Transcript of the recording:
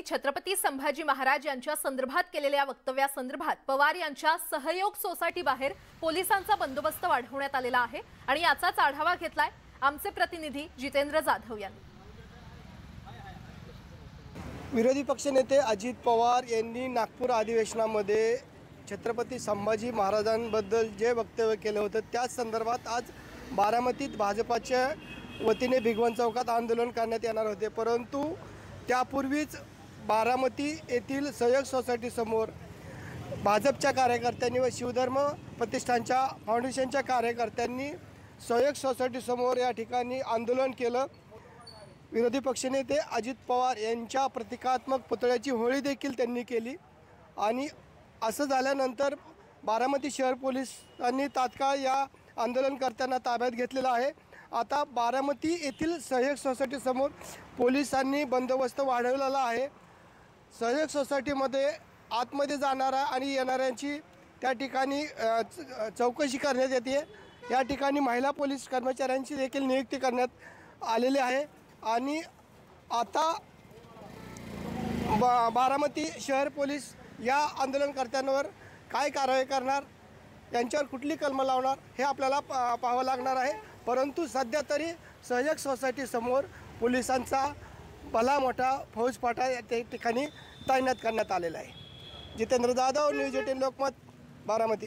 छत्रपती संभाजी महाराज यांच्या संदर्भात केलेल्या वक्तव्यासंदर्भात पवार यांच्या सहयोग सोसायटी बाहेर पोलिसांचा बंदोबस्त वाढवण्यात आलेला आहे आणि याचाच आढावा घेतलाय आमचे प्रतिनिधी जितेंद्र जाधव यांनी। विरोधी पक्षनेते अजित पवार यांनी नागपूर अधिवेशनामध्ये छत्रपती संभाजी महाराजांबद्दल जे वक्तव्य केले होते त्याच संदर्भात आज बारामतीत भाजपाच्या वतीने भिगवण चौकात आंदोलन करण्यात येणार होते, परंतु त्यापूर्वीच बारामती येथील सहयोग सोसायटी समोर भाजपच्या कार्यकर्त्यांनी व शिवधर्म प्रतिष्ठानच्या फाउंडेशनच्या कार्यकर्त्यांनी सहयोग सोसायटी समोर या ठिकाणी आंदोलन केलं। विरोधी पक्षनेते अजित पवार यांच्या प्रतिकात्मक पुतळ्याची होळी देखील त्यांनी केली आणि असं झाल्यानंतर बारामती शहर पोलिसांनी तात्काळ या आंदोलनकर्त्यांना ताब्यात घेतलेलं आहे। आता बारामती येथील सहयोग सोसायटी समोर पोलिसांनी बंदोबस्त वाढवलेला आहे। सहयोग सोसायटीमध्ये आतमध्ये जाणारा आणि येणाऱ्यांची त्या ठिकाणी चौकशी करण्यात येते। या ठिकाणी महिला पोलीस कर्मचाऱ्यांची देखील नियुक्ती करण्यात आलेली आहे आणि आता बारामती शहर पोलीस या आंदोलनकर्त्यांवर काय कारवाई करणार, यांच्यावर कुठली कलम लावणार हे आपल्याला पाहावं लागणार आहे। परंतु सध्या तरी सहयोग सोसायटी समोर पोलिसांचा भला मोठा फौजफाटा त्या ठिकाणी तैनात करण्यात आलेला आहे। जितेंद्र जाधव, न्यूज 18 लोकमत, बारामती।